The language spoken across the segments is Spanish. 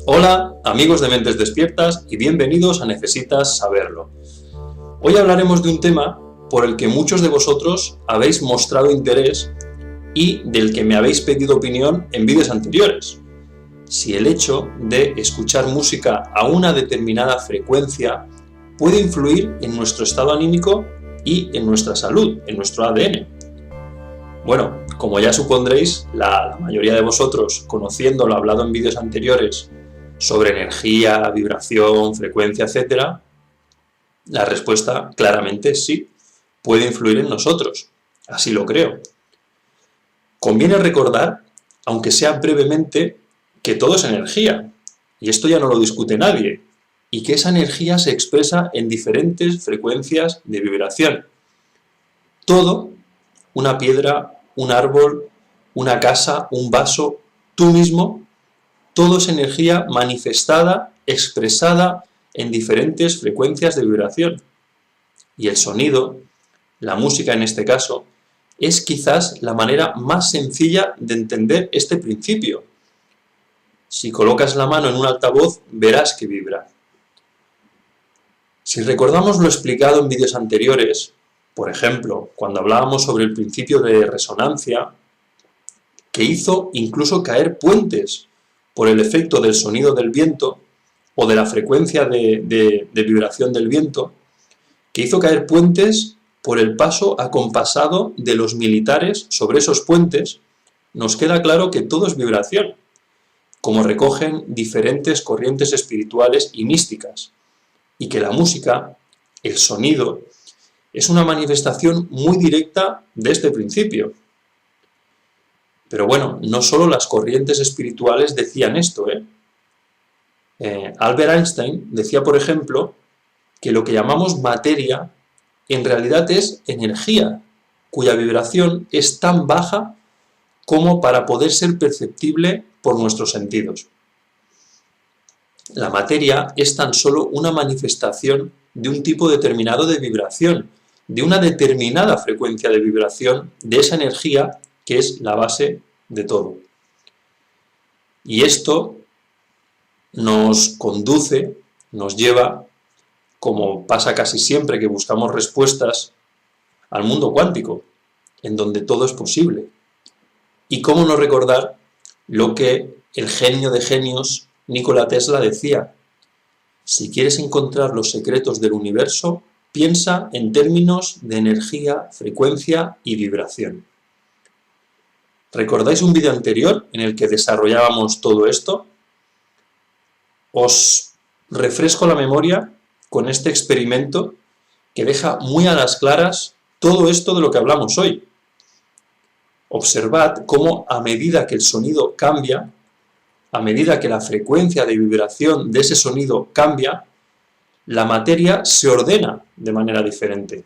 Hola, amigos de Mentes Despiertas y bienvenidos a Necesitas Saberlo. Hoy hablaremos de un tema por el que muchos de vosotros habéis mostrado interés y del que me habéis pedido opinión en vídeos anteriores. Si el hecho de escuchar música a una determinada frecuencia puede influir en nuestro estado anímico y en nuestra salud, en nuestro ADN. Bueno, como ya supondréis, la mayoría de vosotros, conociendo lo hablado en vídeos anteriores sobre energía, vibración, frecuencia, etc., la respuesta claramente es sí, puede influir en nosotros, así lo creo. Conviene recordar, aunque sea brevemente, que todo es energía, y esto ya no lo discute nadie, y que esa energía se expresa en diferentes frecuencias de vibración. Todo, una piedra, un árbol, una casa, un vaso, tú mismo, todo es energía manifestada, expresada en diferentes frecuencias de vibración. Y el sonido, la música en este caso, es quizás la manera más sencilla de entender este principio. Si colocas la mano en un altavoz, verás que vibra. Si recordamos lo explicado en vídeos anteriores, por ejemplo, cuando hablábamos sobre el principio de resonancia, que hizo incluso caer puentes por el efecto del sonido del viento o de la frecuencia de vibración del viento, que hizo caer puentes por el paso acompasado de los militares sobre esos puentes, nos queda claro que todo es vibración, como recogen diferentes corrientes espirituales y místicas, y que la música, el sonido, es una manifestación muy directa de este principio. Pero bueno, no solo las corrientes espirituales decían esto, Albert Einstein decía, por ejemplo, que lo que llamamos materia en realidad es energía, cuya vibración es tan baja como para poder ser perceptible por nuestros sentidos. La materia es tan solo una manifestación de un tipo determinado de vibración, de una determinada frecuencia de vibración de esa energía que es la base de todo. Y esto nos conduce, nos lleva, como pasa casi siempre que buscamos respuestas, al mundo cuántico, en donde todo es posible. Y cómo no recordar lo que el genio de genios Nikola Tesla decía: si quieres encontrar los secretos del universo, piensa en términos de energía, frecuencia y vibración. ¿Recordáis un vídeo anterior en el que desarrollábamos todo esto? Os refresco la memoria con este experimento que deja muy a las claras todo esto de lo que hablamos hoy. Observad cómo a medida que el sonido cambia, a medida que la frecuencia de vibración de ese sonido cambia, la materia se ordena de manera diferente.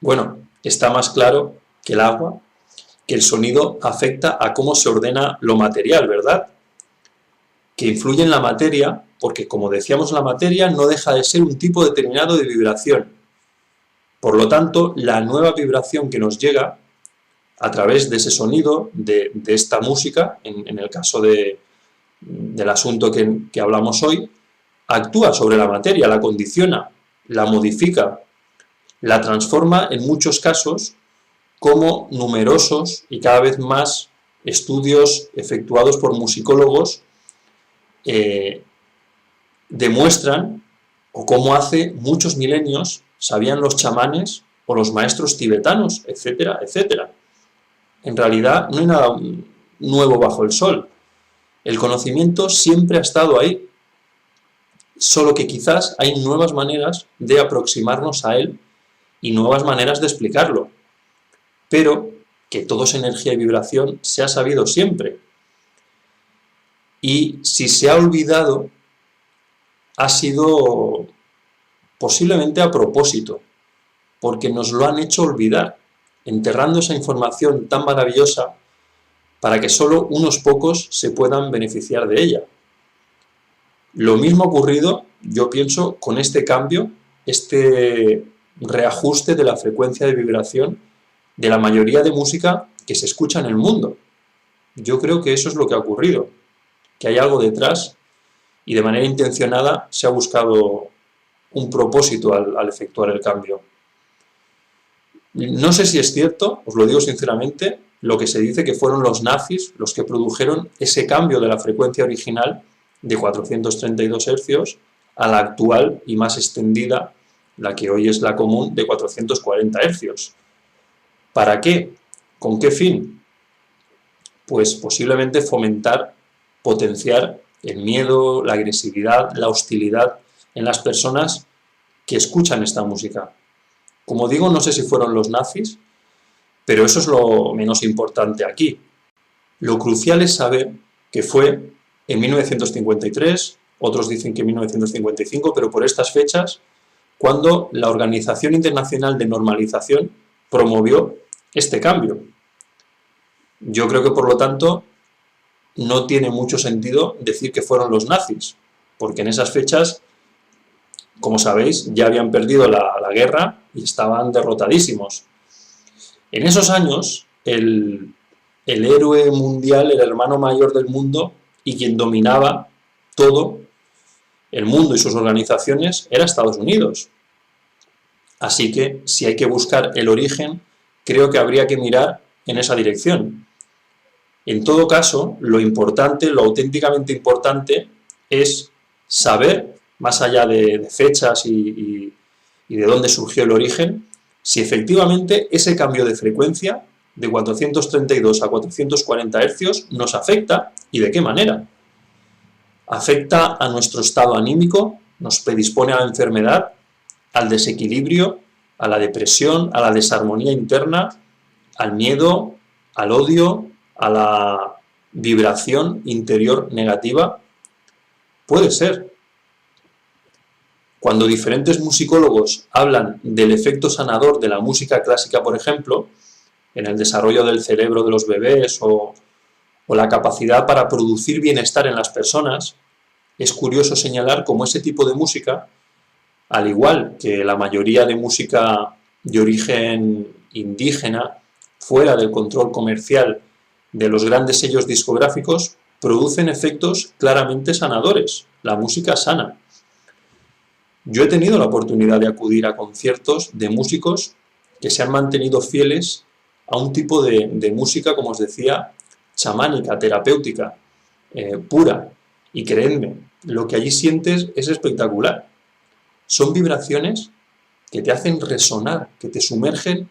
Bueno, está más claro que el agua, que el sonido afecta a cómo se ordena lo material, ¿verdad? Que influye en la materia, porque como decíamos, la materia no deja de ser un tipo determinado de vibración. Por lo tanto, la nueva vibración que nos llega a través de ese sonido, de esta música, en el caso del asunto que hablamos hoy, actúa sobre la materia, la condiciona, la modifica, la transforma en muchos casos, como numerosos y cada vez más estudios efectuados por musicólogos demuestran, o cómo hace muchos milenios sabían los chamanes o los maestros tibetanos, etcétera, etcétera. En realidad no hay nada nuevo bajo el sol. El conocimiento siempre ha estado ahí, solo que quizás hay nuevas maneras de aproximarnos a él y nuevas maneras de explicarlo. Pero que todo es energía y vibración se ha sabido siempre. Y si se ha olvidado, ha sido posiblemente a propósito, porque nos lo han hecho olvidar, enterrando esa información tan maravillosa para que solo unos pocos se puedan beneficiar de ella. Lo mismo ha ocurrido, yo pienso, con este cambio, este reajuste de la frecuencia de vibración de la mayoría de música que se escucha en el mundo. Yo creo que eso es lo que ha ocurrido, que hay algo detrás y de manera intencionada se ha buscado un propósito al efectuar el cambio. No sé si es cierto, os lo digo sinceramente, lo que se dice que fueron los nazis los que produjeron ese cambio de la frecuencia original de 432 Hz a la actual y más extendida, la que hoy es la común, de 440 Hz. ¿Para qué? ¿Con qué fin? Pues posiblemente fomentar, potenciar el miedo, la agresividad, la hostilidad en las personas que escuchan esta música. Como digo, no sé si fueron los nazis, pero eso es lo menos importante aquí. Lo crucial es saber que fue en 1953, otros dicen que en 1955, pero por estas fechas, cuando la Organización Internacional de Normalización promovió este cambio. Yo creo que, por lo tanto, no tiene mucho sentido decir que fueron los nazis, porque en esas fechas, como sabéis, ya habían perdido la guerra y estaban derrotadísimos. En esos años, el héroe mundial, el hermano mayor del mundo y quien dominaba todo el mundo y sus organizaciones era Estados Unidos. Así que, si hay que buscar el origen, creo que habría que mirar en esa dirección. En todo caso, lo importante, lo auténticamente importante, es saber, más allá de fechas y de dónde surgió el origen, si efectivamente ese cambio de frecuencia de 432 a 440 Hz nos afecta y de qué manera. Afecta a nuestro estado anímico, nos predispone a la enfermedad, al desequilibrio, a la depresión, a la desarmonía interna, al miedo, al odio, a la vibración interior negativa. Puede ser. Cuando diferentes musicólogos hablan del efecto sanador de la música clásica, por ejemplo, en el desarrollo del cerebro de los bebés o la capacidad para producir bienestar en las personas, es curioso señalar cómo ese tipo de música, al igual que la mayoría de música de origen indígena, fuera del control comercial de los grandes sellos discográficos, producen efectos claramente sanadores. La música sana. Yo he tenido la oportunidad de acudir a conciertos de músicos que se han mantenido fieles a un tipo de música, como os decía, chamánica, terapéutica, pura. Y creedme, lo que allí sientes es espectacular. Son vibraciones que te hacen resonar, que te sumergen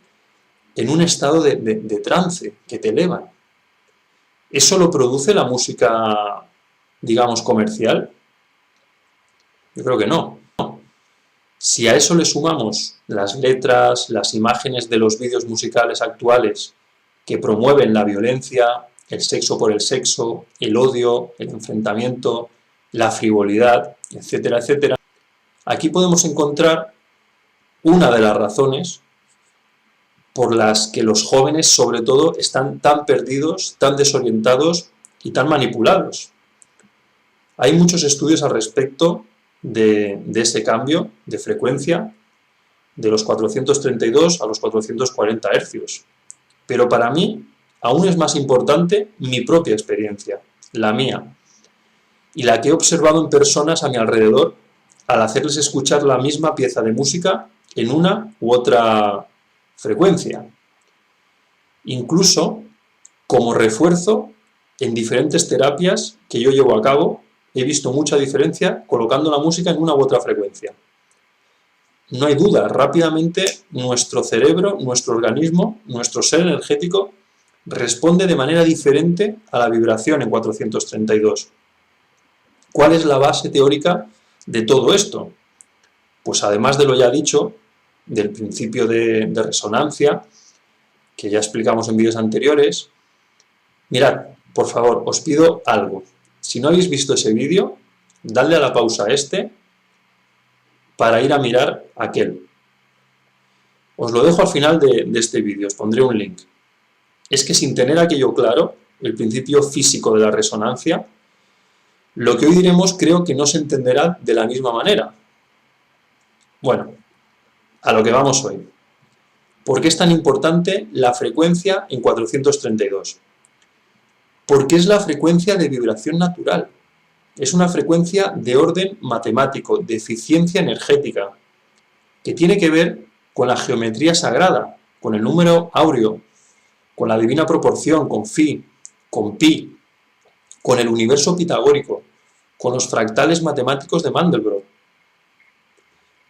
en un estado de trance, que te elevan. ¿Eso lo produce la música, digamos, comercial? Yo creo que no. Si a eso le sumamos las letras, las imágenes de los vídeos musicales actuales que promueven la violencia, el sexo por el sexo, el odio, el enfrentamiento, la frivolidad, etcétera, etcétera, aquí podemos encontrar una de las razones por las que los jóvenes, sobre todo, están tan perdidos, tan desorientados y tan manipulados. Hay muchos estudios al respecto de ese cambio de frecuencia de los 432 a los 440 Hz. Pero para mí, aún es más importante mi propia experiencia, la mía, y la que he observado en personas a mi alrededor al hacerles escuchar la misma pieza de música en una u otra frecuencia. Incluso, como refuerzo, en diferentes terapias que yo llevo a cabo, he visto mucha diferencia colocando la música en una u otra frecuencia. No hay duda, rápidamente nuestro cerebro, nuestro organismo, nuestro ser energético responde de manera diferente a la vibración en 432. ¿Cuál es la base teórica de todo esto? Pues además de lo ya dicho, del principio de resonancia, que ya explicamos en vídeos anteriores, mirad, por favor, os pido algo. Si no habéis visto ese vídeo, dadle a la pausa a este para ir a mirar aquel. Os lo dejo al final de este vídeo, os pondré un link. Es que sin tener aquello claro, el principio físico de la resonancia, lo que hoy diremos creo que no se entenderá de la misma manera. Bueno, a lo que vamos hoy. ¿Por qué es tan importante la frecuencia en 432? Porque es la frecuencia de vibración natural. Es una frecuencia de orden matemático, de eficiencia energética, que tiene que ver con la geometría sagrada, con el número áureo, con la divina proporción, con phi, con pi, con el universo pitagórico, con los fractales matemáticos de Mandelbrot.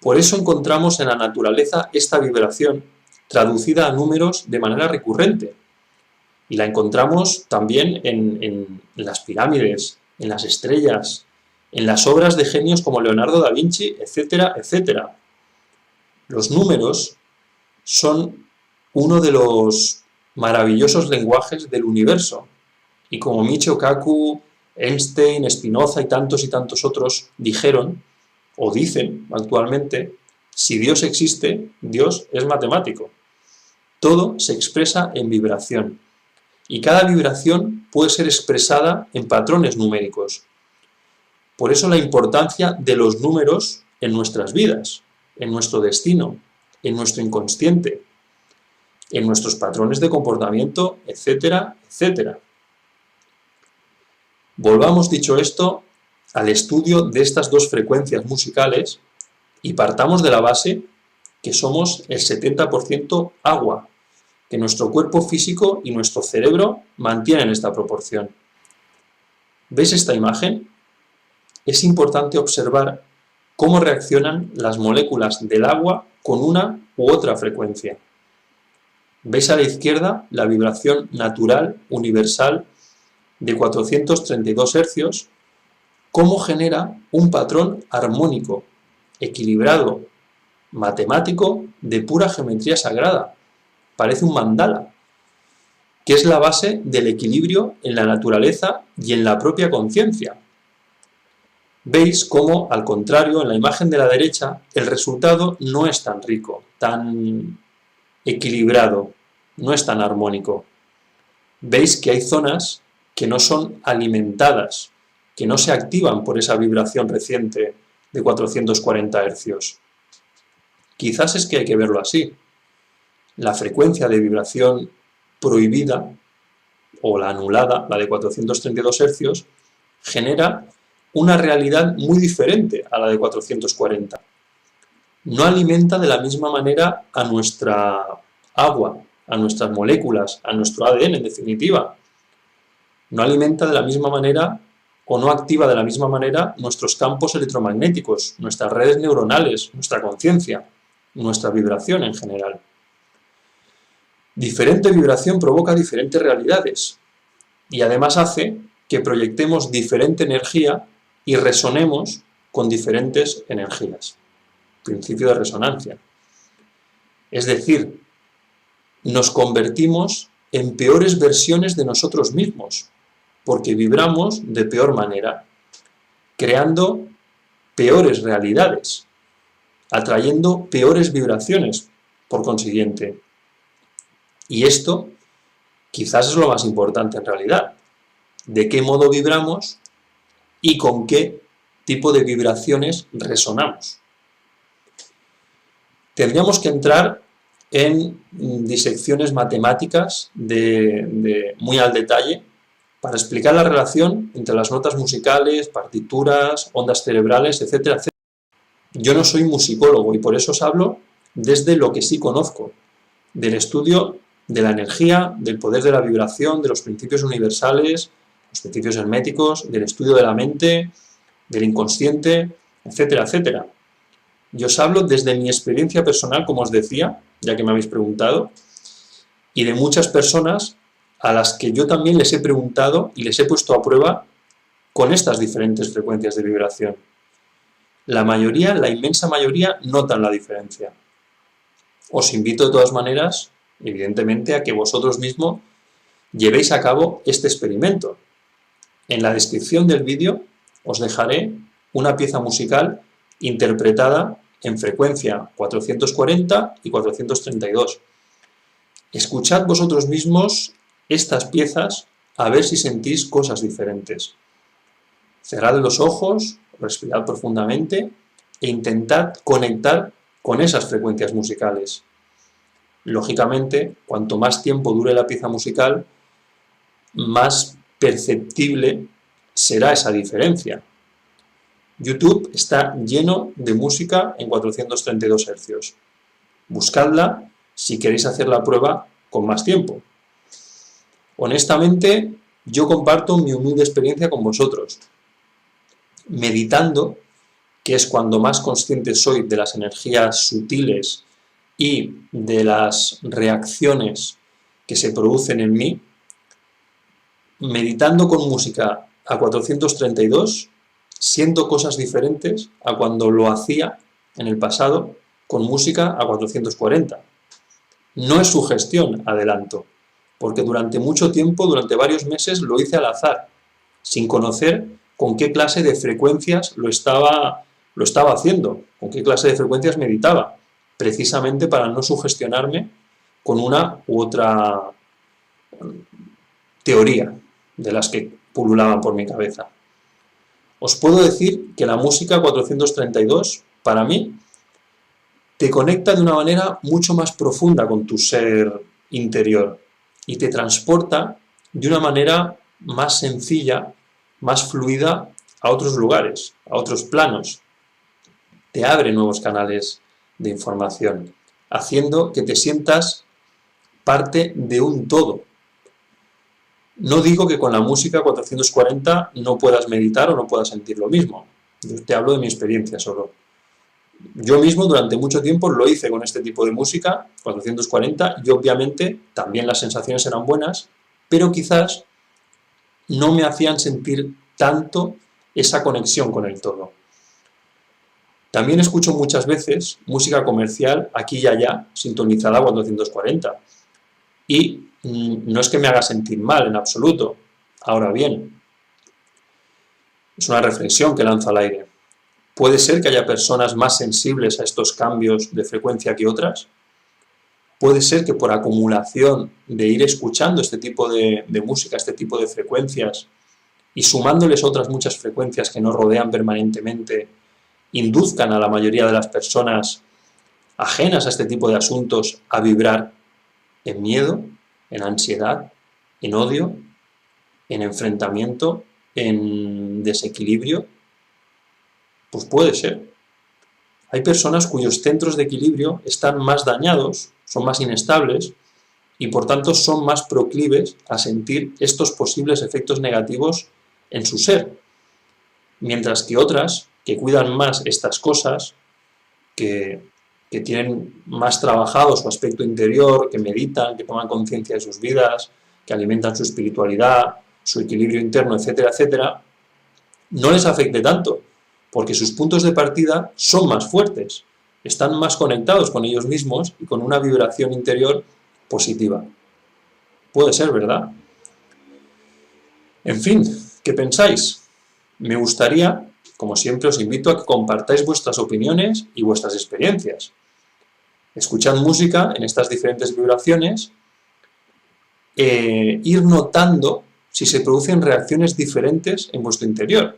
Por eso encontramos en la naturaleza esta vibración traducida a números de manera recurrente. Y la encontramos también en las pirámides, en las estrellas, en las obras de genios como Leonardo da Vinci, etcétera, etcétera. Los números son uno de los maravillosos lenguajes del universo. Y como Michio Kaku, Einstein, Spinoza y tantos otros dijeron, o dicen actualmente, si Dios existe, Dios es matemático. Todo se expresa en vibración. Y cada vibración puede ser expresada en patrones numéricos. Por eso la importancia de los números en nuestras vidas, en nuestro destino, en nuestro inconsciente, en nuestros patrones de comportamiento, etcétera, etcétera. Volvamos, dicho esto, al estudio de estas dos frecuencias musicales y partamos de la base que somos el 70% agua, que nuestro cuerpo físico y nuestro cerebro mantienen esta proporción. ¿Veis esta imagen? Es importante observar cómo reaccionan las moléculas del agua con una u otra frecuencia. ¿Veis a la izquierda la vibración natural, universal, de 432 Hz? Cómo genera un patrón armónico, equilibrado, matemático, de pura geometría sagrada. Parece un mandala, que es la base del equilibrio en la naturaleza y en la propia conciencia. Veis cómo, al contrario, en la imagen de la derecha, el resultado no es tan rico, tan equilibrado, no es tan armónico. Veis que hay zonas que no son alimentadas, que no se activan por esa vibración reciente de 440 Hz. Quizás es que hay que verlo así. La frecuencia de vibración prohibida, o la anulada, la de 432 Hz, genera una realidad muy diferente a la de 440. No alimenta de la misma manera a nuestra agua, a nuestras moléculas, a nuestro ADN en definitiva. No alimenta de la misma manera o no activa de la misma manera nuestros campos electromagnéticos, nuestras redes neuronales, nuestra conciencia, nuestra vibración en general. Diferente vibración provoca diferentes realidades y además hace que proyectemos diferente energía y resonemos con diferentes energías. Principio de resonancia. Es decir, nos convertimos en peores versiones de nosotros mismos, porque vibramos de peor manera, creando peores realidades, atrayendo peores vibraciones, por consiguiente. Y esto quizás es lo más importante en realidad. ¿De qué modo vibramos y con qué tipo de vibraciones resonamos? Tendríamos que entrar en disecciones matemáticas muy al detalle para explicar la relación entre las notas musicales, partituras, ondas cerebrales, etcétera, etcétera. Yo no soy musicólogo y por eso os hablo desde lo que sí conozco, del estudio de la energía, del poder de la vibración, de los principios universales, los principios herméticos, del estudio de la mente, del inconsciente, etcétera, etcétera. Yo os hablo desde mi experiencia personal, como os decía, ya que me habéis preguntado, y de muchas personas a las que yo también les he preguntado y les he puesto a prueba con estas diferentes frecuencias de vibración. La mayoría, la inmensa mayoría, notan la diferencia. Os invito de todas maneras, evidentemente, a que vosotros mismos llevéis a cabo este experimento. En la descripción del vídeo os dejaré una pieza musical interpretada en frecuencia 440 y 432. Escuchad vosotros mismos estas piezas a ver si sentís cosas diferentes. Cerrad los ojos, respirad profundamente e intentad conectar con esas frecuencias musicales. Lógicamente, cuanto más tiempo dure la pieza musical, más perceptible será esa diferencia. YouTube está lleno de música en 432 Hz. Buscadla si queréis hacer la prueba con más tiempo. Honestamente, yo comparto mi humilde experiencia con vosotros. Meditando, que es cuando más consciente soy de las energías sutiles y de las reacciones que se producen en mí, meditando con música a 432, siento cosas diferentes a cuando lo hacía en el pasado con música a 440. No es sugestión, adelanto, porque durante mucho tiempo, durante varios meses, lo hice al azar, sin conocer con qué clase de frecuencias lo estaba haciendo, con qué clase de frecuencias meditaba, precisamente para no sugestionarme con una u otra teoría de las que pululaban por mi cabeza. Os puedo decir que la música 432, para mí, te conecta de una manera mucho más profunda con tu ser interior y te transporta de una manera más sencilla, más fluida a otros lugares, a otros planos. Te abre nuevos canales de información, haciendo que te sientas parte de un todo. No digo que con la música 440 no puedas meditar o no puedas sentir lo mismo. Yo te hablo de mi experiencia solo. Yo mismo durante mucho tiempo lo hice con este tipo de música, 440, y obviamente también las sensaciones eran buenas, pero quizás no me hacían sentir tanto esa conexión con el todo. También escucho muchas veces música comercial aquí y allá, sintonizada a 440. Y no es que me haga sentir mal en absoluto. Ahora bien, es una reflexión que lanzo al aire. ¿Puede ser que haya personas más sensibles a estos cambios de frecuencia que otras? ¿Puede ser que por acumulación de ir escuchando este tipo de música, este tipo de frecuencias, y sumándoles otras muchas frecuencias que nos rodean permanentemente, induzcan a la mayoría de las personas ajenas a este tipo de asuntos a vibrar en miedo, en ansiedad, en odio, en enfrentamiento, en desequilibrio? Pues puede ser. Hay personas cuyos centros de equilibrio están más dañados, son más inestables y por tanto son más proclives a sentir estos posibles efectos negativos en su ser. Mientras que otras, que cuidan más estas cosas, que tienen más trabajado su aspecto interior, que meditan, que toman conciencia de sus vidas, que alimentan su espiritualidad, su equilibrio interno, etcétera, etcétera, no les afecte tanto, porque sus puntos de partida son más fuertes, están más conectados con ellos mismos y con una vibración interior positiva. Puede ser, ¿verdad? En fin, ¿qué pensáis? Me gustaría, como siempre, os invito a que compartáis vuestras opiniones y vuestras experiencias. Escuchad música en estas diferentes vibraciones ir notando si se producen reacciones diferentes en vuestro interior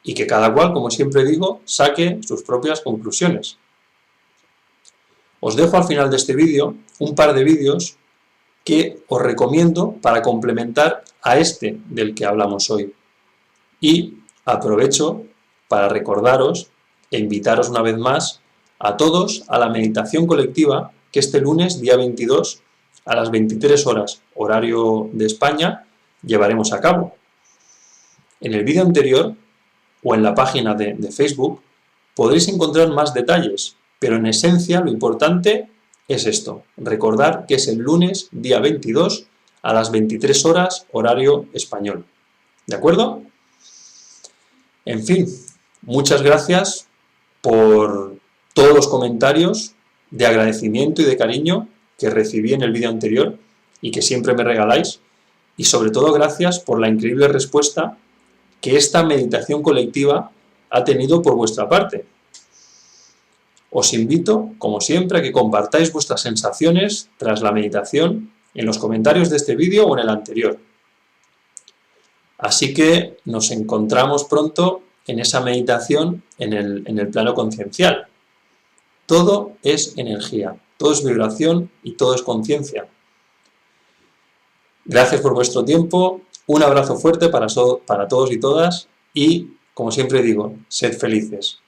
y que cada cual, como siempre digo, saque sus propias conclusiones. Os dejo al final de este vídeo un par de vídeos que os recomiendo para complementar a este del que hablamos hoy. Y aprovecho para recordaros e invitaros una vez más a todos a la meditación colectiva que este lunes, día 22, a las 23 horas, horario de España, llevaremos a cabo. En el vídeo anterior, o en la página de Facebook, podréis encontrar más detalles, pero en esencia lo importante es esto, recordar que es el lunes, día 22, a las 23 horas, horario español. ¿De acuerdo? En fin, muchas gracias por todos los comentarios de agradecimiento y de cariño que recibí en el vídeo anterior y que siempre me regaláis, y sobre todo gracias por la increíble respuesta que esta meditación colectiva ha tenido por vuestra parte. Os invito, como siempre, a que compartáis vuestras sensaciones tras la meditación en los comentarios de este vídeo o en el anterior. Así que nos encontramos pronto en esa meditación en el plano conciencial. Todo es energía, todo es vibración y todo es conciencia. Gracias por vuestro tiempo, un abrazo fuerte para todos y todas y, como siempre digo, sed felices.